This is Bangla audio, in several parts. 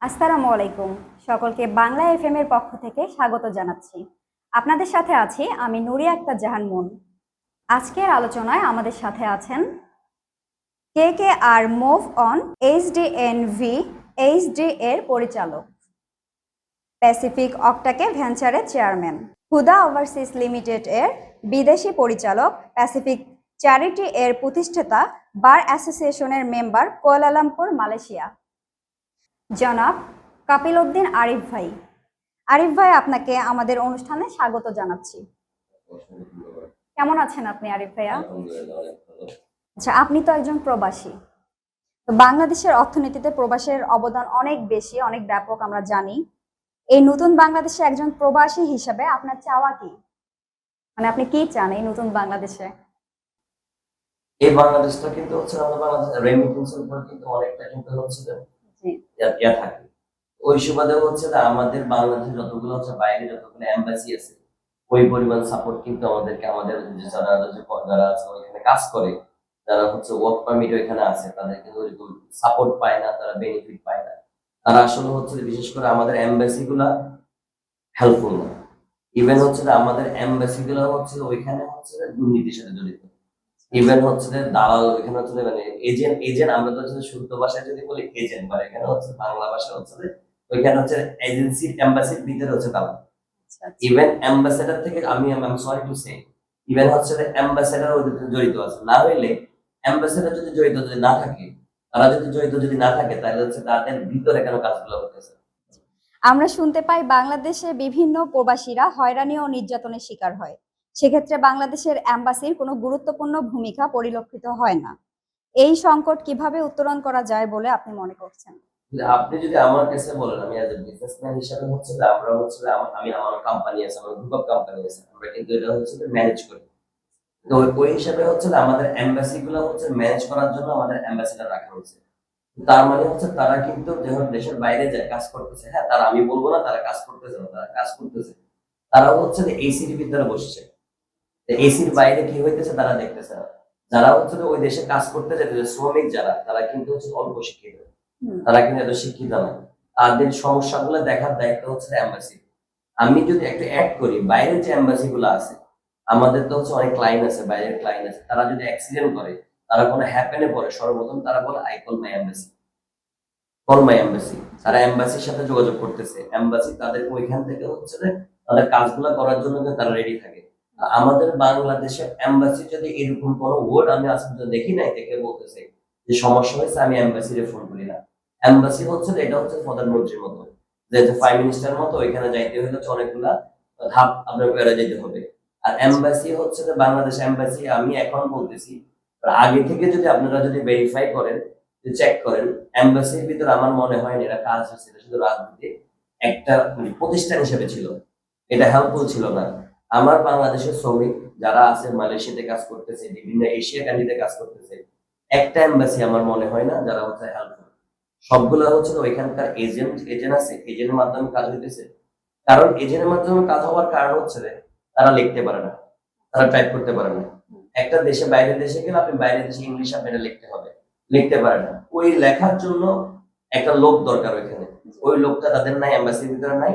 আসসালামু আলাইকুম। সকলকে বাংলা এফএম এর পক্ষ থেকে স্বাগত জানাচ্ছি। আপনাদের সাথে আছি আমি নুরিয়া আক্তার জাহান মুন। আজকের আলোচনায় আমাদের সাথে আছেন KKR move on HDNV HD এর পরিচালক, প্যাসিফিক অক্টাকে ভেঞ্চারের চেয়ারম্যান, হুদা ওভারসিজ লিমিটেড এর বিদেশি পরিচালক, প্যাসিফিক চ্যারিটি এর প্রতিষ্ঠাতা, বার অ্যাসোসিয়েশনের মেম্বার, কুয়ালালামপুর, মালয়েশিয়া, জনাব কাপিল উদ্দিন আরিফ ভাই। আরিফ ভাই, আপনাকে আমাদের অনুষ্ঠানে স্বাগত জানাচ্ছি। কেমন আছেন আপনি আরিফ ভাইয়া? আচ্ছা, আপনি তো একজন প্রবাসী। তো বাংলাদেশের অর্থনীতিতে প্রবাসের অবদান অনেক বেশি, অনেক ব্যাপক, আমরা জানি। এই নতুন বাংলাদেশে একজন প্রবাসী হিসেবে আপনার চাওয়া কি? মানে আপনি কি চান এই নতুন বাংলাদেশে? এই বাংলাদেশটা কিন্তু হচ্ছে আমাদের বাংলাদেশের রেমিটেন্সের উপর কিন্তু অনেকটা কিন্তু হচ্ছে থাকে। ওই সুবাদে হচ্ছে আমাদের বাংলাদেশে যতগুলো হচ্ছে বাইরে যতগুলো এম্বাসি আছে, ওই পরিমাণ সাপোর্ট কিন্তু আমাদেরকে আমাদের যারা আছে ওইখানে কাজ করে, যারা হচ্ছে ওয়ার্ক পারমিট ওইখানে আছে, তাদের কিন্তু ওইরকম সাপোর্ট পায় না, তারা বেনিফিট পায় না। তারা আসলে হচ্ছে বিশেষ করে আমাদের এম্বাসি গুলা হেল্পফুল না। ইভেন হচ্ছে আমাদের এম্বাসি গুলা হচ্ছে ওইখানে হচ্ছে দুর্নীতির সাথে জড়িত। ইভেন হচ্ছে দালাল ওইখানে হচ্ছে মানে এজেন্ট আমরা তো হচ্ছে শুদ্ধ ভাষায় যদি বলি এজেন্ট, বা এখানে হচ্ছে বাংলা ভাষা হচ্ছে ওইখানে হচ্ছে এজেন্সি এম্বাসির ভিতরে হচ্ছে দালাল। ইভেন অ্যাম্বাসেডার থেকে আমি সরি টু সে, ইভেন হচ্ছে অ্যাম্বাসেডার ওদের জড়িত আছে। না হইলে অ্যাম্বাসেডার যদি জড়িত যদি না থাকে, তারা যদি জড়িত যদি না থাকে, তাহলে হচ্ছে তাদের ভিতরে কেন কাজগুলো হতেছে। আমরা শুনতে পাই বাংলাদেশে বিভিন্ন প্রবাসীরা হয়রানি ও নির্যাতনের শিকার হয়। সেক্ষেত্রে বাংলাদেশের অ্যাম্বাসির কোনো গুরুত্বপূর্ণ ভূমিকা পরিলক্ষিত হয় না। এই সংকট কিভাবে উত্তরণ করা যায় বলে আপনি মনে করছেন? আপনি যদি আমার কাছে বলেন, আমি অ্যাজ এ বিজনেসম্যান হিসেবে হচ্ছে আমরা হচ্ছে আমি আমার কোম্পানি আছে, আমার গ্রুপ অফ কোম্পানি আছে, আমরা কিন্তু এটা হচ্ছে ম্যানেজ করি। তো ওই হিসাবে হচ্ছে আমাদের এম্বাসি গুলো হচ্ছে ম্যানেজ করার জন্য আমাদের অ্যাম্বাসিডার রাখা হয়েছে। তার মানে হচ্ছে তারা কিন্তু যখন দেশের বাইরে যায় কাজ করতেছে, হ্যাঁ তারা, আমি বলবো না তারা কাজ করতেছে না, তারা কাজ করতেছে। তারা হচ্ছে এসির ভিতরে বসছে, এসির বাইরে কি হইতেছে তারা দেখতেছে না। যারা হচ্ছে ওই দেশে কাজ করতে যেতে শ্রমিক যারা, তারা কিন্তু হচ্ছে অল্প শিক্ষিত, তারা কিন্তু এত শিক্ষিত না। তাদের সমস্যাগুলো দেখার দায়িত্ব হচ্ছে এম্বাসি। আমি যদি একটা অ্যাড করি, বাইরের যে এম্বাসি গুলো আছে, আমাদের তো হচ্ছে অনেক ক্লায়েন্ট আছে, বাইরের ক্লায়েন্ট আছে, তারা যদি অ্যাক্সিডেন্ট করে, তারা কোনো হ্যাপেনে পড়ে, সর্বপ্রথম তারা বলে I call my embassy, call my embassy. তারা এম্বাসির সাথে যোগাযোগ করতেছে, এম্বাসি তাদের ওইখান থেকে হচ্ছে তাদের কাজগুলো করার জন্য তারা রেডি থাকে। আমাদের বাংলাদেশের এম্বাসি যদি এরকম কোনো ওয়ার্ড আমি আজ পর্যন্ত দেখি নাই, দেখে বলতেছে যে সমস্যা হয়েছে আমি এম্বাসিরে ফোন করি না। এম্বাসি হচ্ছে এটা হচ্ছে প্রধানমন্ত্রীর মতো, যে প্রাইম মিনিস্টার মতো, ওইখানে যাইতে হলে অনেকগুলা ধাপ আপনার পেরে যেতে হবে। আর এম্বাসি হচ্ছে বাংলাদেশ এম্বাসি, আমি এখন বলতেছি আগে থেকে যদি আপনারা যদি ভেরিফাই করেন, চেক করেন, এম্বাসির ভিতরে আমার মনে হয় এরা কাজ হচ্ছে শুধু রাজনীতি একটা প্রতিষ্ঠান হিসেবে ছিল, এটা হেল্পফুল ছিল না। আমার বাংলাদেশের শ্রমিক যারা আছে মালয়েশিয়াতে কাজ করতেছে, বিভিন্ন এশিয়া কান্ট্রিতে কাজ করতেছে, একটা এম্বাসি আমার মনে হয় না যারা হচ্ছে হেল্পফুল। সবগুলো হচ্ছে ওইখানকার এজেন্ট আছে, এজেন্টের মাধ্যমে কাজ হইতেছে। কারণ এজেন্টের মাধ্যমে কাজ হওয়ার কারণ হচ্ছে তারা লিখতে পারে না, তারা টাইপ করতে পারে না। একটা দেশে বাইরের দেশে গেলে আপনি বাইরের দেশে ইংলিশ আপনার লিখতে হবে, লিখতে পারে না। ওই লেখার জন্য একটা লোক দরকার ওইখানে, ওই লোকটা তাদের নাই, এম্বাসির ভিতরে নাই।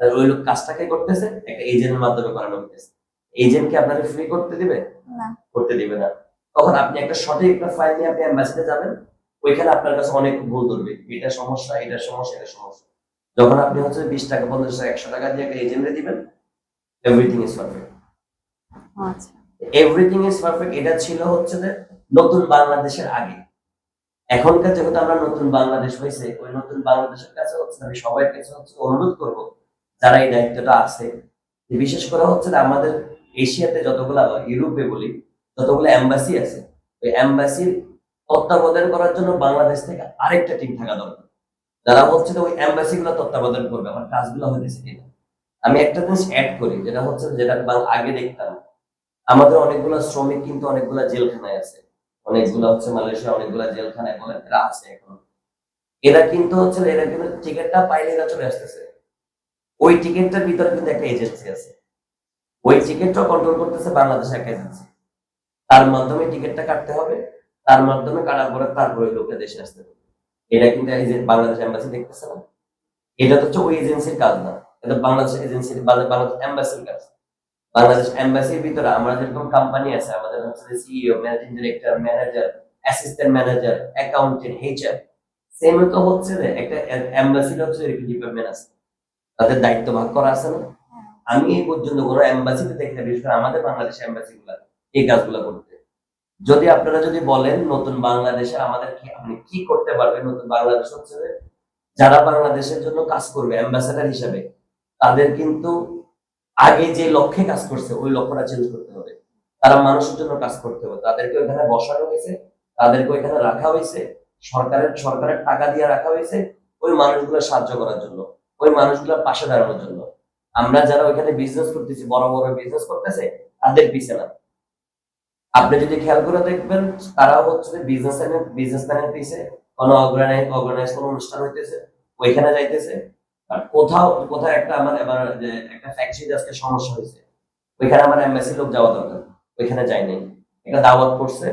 ওই লোক কাজটাকে করতেছে একটা এজেন্টের মাধ্যমে করানো হইতেছে। এজেন্টকে আপনাকে ফ্রি করতে দিবে না, করতে দিবে না। তখন আপনি একটা সঠিক একটা ফাইল নিয়ে আপনি এম্বাসিতে যাবেন, ওইখানে আপনার কাছে অনেক ভুল ধরবে, এটা সমস্যা, এটা সমস্যা, এটা সমস্যা। যখন আপনি হচ্ছে 20 টাকা 50 টাকা 100 টাকা দিয়ে একটা এজেন্টে দিবেন, এভরিথিং ইজ পারফেক্ট। আচ্ছা, এভরিথিং ইজ পারফেক্ট এটা ছিল হচ্ছে নতুন বাংলাদেশের আগে। এখনকার যেহেতু আমরা নতুন বাংলাদেশ হয়েছে, ওই নতুন বাংলাদেশের কাছে হচ্ছে আমি সবার কাছে হচ্ছে অনুরোধ করব, যারা এই দায়িত্বটা আছে, বিশেষ করে হচ্ছে আমাদের এশিয়াতে যতগুলা, ইউরোপে বলি যতগুলো এম্বাসি আছে, ওই এম্বাসির তত্ত্বাবধান করার জন্য বাংলাদেশ থেকে আরেকটা টিম থাকা দরকার, যারা হচ্ছে ওই এম্বাসি গুলো তত্ত্বাবধান করবে আমার কাজগুলো হইতেছে কিনা। আমি একটা জিনিস অ্যাড করি, যেটা হচ্ছে যেটা আগে দেখতাম, আমাদের অনেকগুলো শ্রমিক কিন্তু অনেকগুলা জেলখানায় আছে, অনেকগুলো হচ্ছে মালয়েশিয়া অনেকগুলা জেলখানায় বলে এরা আছে এখন। এরা কিন্তু হচ্ছে এরা কিন্তু টিকিটটা পাইলে এরা চলে আসতেছে, ওই টিকিটটার ভিতরে কিন্তু একটা এজেন্সি আছে, ওই টিকিটটা কন্ট্রোল করতেছে বাংলাদেশ একটা এজেন্সি। তার মাধ্যমে টিকিটটা কাটতে হবে, তার মাধ্যমে কাটার পরে তারপরে লোকটা দেশে আসতে হবে। এটা কিন্তু এই যে বাংলাদেশ এম্বাসি দেখতেছে না, এটা তো হচ্ছে ওই এজেন্সির কাজ না, এটা বাংলাদেশ এজেন্সির বাংলাদেশ এম্বাসির কাজ। বাংলাদেশ এম্বাসির ভিতরে আমরা যেরকম কোম্পানি আছে, আমাদের হচ্ছে CEO, managing director, manager, assistant manager, accountant, HR, same তো হচ্ছে যে একটা এম্বাসির হচ্ছে ডিপার্টমেন্ট আছে, তাদের দায়িত্ব ভাগ করা আছে না। আমি এই পর্যন্ত কোনো এম্বাসিতে দেখি না, বিশেষ করে আমাদের বাংলাদেশ এম্বাসি গুলা এই কাজগুলো করতে। যদি আপনারা যদি বলেন নতুন বাংলাদেশে আমাদের কি, আপনি কি করতে পারবেন, নতুন বাংলাদেশ হচ্ছে যে যারা বাংলাদেশের জন্য কাজ করবে অ্যাম্বাসেডার হিসাবে, তাদের কিন্তু আগে যে লক্ষ্যে কাজ করছে ওই লক্ষ্যটা চেঞ্জ করতে হবে। তারা মানুষের জন্য কাজ করতে হবে, তাদেরকে ওইখানে বসানো হয়েছে, তাদেরকে ওইখানে রাখা হয়েছে, সরকারের টাকা দিয়ে রাখা হয়েছে ওই মানুষগুলো সাহায্য করার জন্য, ওই মানুষগুলোর পাশে দাঁড়ানোর জন্য। আমরা যারা ওইখানে বিজনেস করতেছি, বড় বড় বিজনেস করতেছে, তাদের পিছে না। আপনি যদি খেয়াল করে দেখবেন, তারা হচ্ছে বিজনেসম্যানের পিছে কোনো অর্গানাইজ কোনো অনুষ্ঠান হইতেছে, ওইখানে যাইতেছে। আর কোথাও কোথাও একটা আমার যে একটা ফ্যাক্টরি আজকে সমস্যা হয়েছে, ওইখানে আমার এমবাসি লোক যাওয়া দরকার, ওইখানে যাই নাই। একটা দাওয়াত করছে,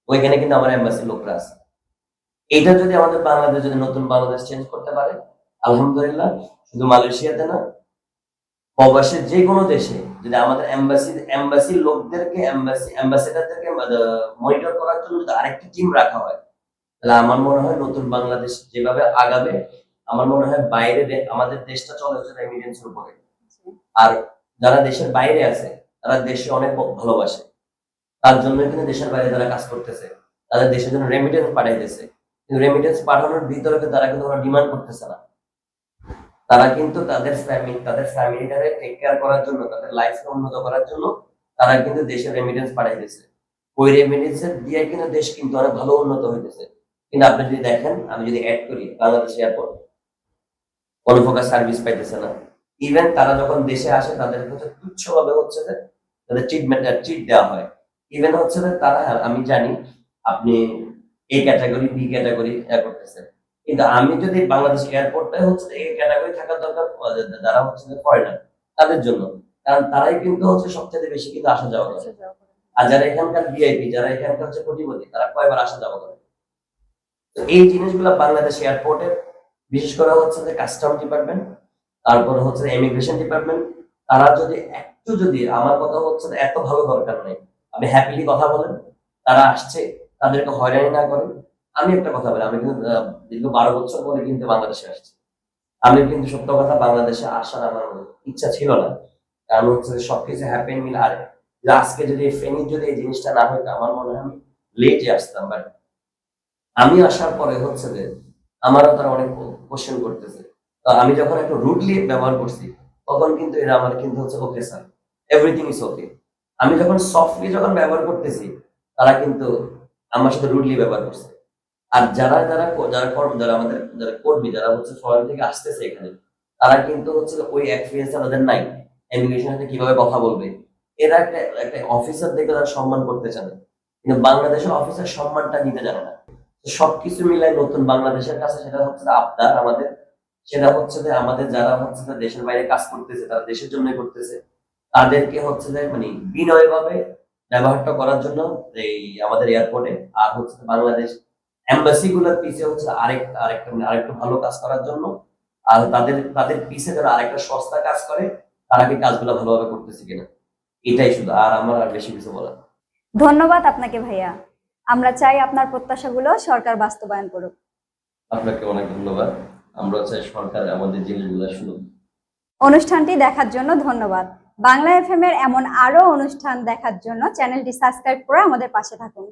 ওইখানে কিন্তু আমার এমবাসি লোকরা আছে। এইটা যদি আমাদের বাংলাদেশ, যদি নতুন বাংলাদেশ চেঞ্জ করতে পারে, আলহামদুলিল্লাহ। শুধু মালয়েশিয়াতে না, প্রবাসের যে কোনো দেশে যদি আমাদের এম্বাসির লোকদেরকে, অ্যাম্বাসেডারদেরকে মনিটর করার জন্য যদি আরেকটি টিম রাখা হয়, তাহলে আমার মনে হয় নতুন বাংলাদেশ যেভাবে আগাবে, আমার মনে হয় বাইরে আমাদের দেশটা চলে হচ্ছে রেমিটেন্সের উপরে। আর যারা দেশের বাইরে আছে, তারা দেশে অনেক ভালোবাসে, তার জন্য কিন্তু দেশের বাইরে যারা কাজ করতেছে, তাদের দেশের জন্য রেমিটেন্স পাঠাইতেছে। কিন্তু রেমিটেন্স পাঠানোর ভিতরে তারা কিন্তু ডিমান্ড করতেছে না, তারা কিন্তু তাদের ফ্যামিলিটারে টেক কেয়ার করার জন্য, তাদের লাইফকে উন্নত করার জন্য তারা কিন্তু দেশের রেমিটেন্স পাঠাইতেছে। ওই রেমিটেন্স দিয়ে কিন্তু দেশ কিন্তু অনেক ভালো উন্নত হইতেছে। কিন্তু আপনি যদি দেখেন, আমি যদি অ্যাড করি, বাংলাদেশ এয়ারপোর্ট কোনো প্রকার সার্ভিস পাইতেছে না। ইভেন তারা যখন দেশে আসে, তাদের হচ্ছে তুচ্ছভাবে হচ্ছে যে তাদের ট্রিট দেওয়া হয়। ইভেন হচ্ছে যে তারা, আমি জানি আপনি এ ক্যাটাগরি, বি ক্যাটাগরি করতেছেন, কিন্তু আমি যদি বাংলাদেশ এয়ারপোর্টটাই হচ্ছে এই ক্যাটাগরি থাকার দরকার, যারা হচ্ছে ফরেনার, তাদের জন্য। কারণ তারাই কিন্তু হচ্ছে সবচেয়ে বেশি কিন্তু আসা যাওয়া করে। আর যারা এখানকার ভিআইপি, যারা এখানকার হচ্ছে কোটিপতি, তারা কয়বার আসা যাওয়া করে। তো এই জিনিসগুলো বাংলাদেশ এয়ারপোর্টের, বিশেষ করে হচ্ছে যে কাস্টম ডিপার্টমেন্ট, তারপরে হচ্ছে ইমিগ্রেশন ডিপার্টমেন্ট, তারা যদি একটু, যদি আমার কথা হচ্ছে এত ভালো দরকার নেই, আপনি হ্যাপিলি কথা বলেন, তারা আসছে, তাদেরকে হয়রানি না করেন। আমি একটা কথা বলি, আমি কিন্তু দীর্ঘ 12 বছর পরে কিন্তু বাংলাদেশে আসছি। আমি কিন্তু সত্য কথা, বাংলাদেশে আসার আমার ইচ্ছা ছিল না। কারণ হচ্ছে সবকিছু হ্যাপেন মিল। আর আজকে যদি ফেনীর যদি এই জিনিসটা না হইতো, আমার মনে হয় আমি লেটে আসতাম। বাট আমি আসার পরে হচ্ছে যে আমারও তারা অনেক কোশ্চেন করতেছে। তো আমি যখন একটু রুডলি ব্যবহার করছি, তখন কিন্তু এরা আমার কিন্তু হচ্ছে okay sir, everything is okay. আমি যখন সফটলি যখন ব্যবহার করতেছি, তারা কিন্তু আমার সাথে রুডলি ব্যবহার করছে। আর যারা যারা যারা যারা আমাদের যারা কর্মী, যারা হচ্ছে ফরেন থেকে আসতেছে এখানে, তারা কিন্তু হচ্ছে ওই এক্সপিরিয়েন্স তাদের নাই, ইমিগ্রেশনে কিভাবে কথা বলবে। এরা একটা একটা অফিসার দেখে তারা সম্মান করতে চায়, কিন্তু বাংলাদেশের অফিসার সম্মানটা নিতে জানে না। সবকিছু মিলাই নতুন বাংলাদেশের কাছে সেটা হচ্ছে আবদার আমাদের, সেটা হচ্ছে যে আমাদের যারা হচ্ছে যে দেশের বাইরে কাজ করতেছে, তারা দেশের জন্য করতেছে, তাদেরকে হচ্ছে যে মানে বিনয় ভাবে ব্যবহারটা করার জন্য এই আমাদের এয়ারপোর্টে। আর হচ্ছে বাংলাদেশ এম্বাসি গুলোর পিছে হচ্ছে আরেকটু ভালো কাজ করার জন্য। আর তাদের তাদের পিছে যারা আরেকটা সস্তা কাজ করে, তারা কি কাজগুলো ভালোভাবে করতেছে কিনা, এটাই শুধু। আর আমার আর বেশি কিছু বলার। ধন্যবাদ আপনাকে ভাইয়া। আমরা চাই আপনার প্রত্যাশাগুলো সরকার বাস্তবায়ন করুক। আপনাকে অনেক ধন্যবাদ। আমরা চাই সরকার আমাদের জিনিসগুলো শুনুক। অনুষ্ঠানটি দেখার জন্য ধন্যবাদ। বাংলা এফএম এর এমন আরো অনুষ্ঠান দেখার জন্য চ্যানেলটি সাবস্ক্রাইব করে আমাদের পাশে থাকুন।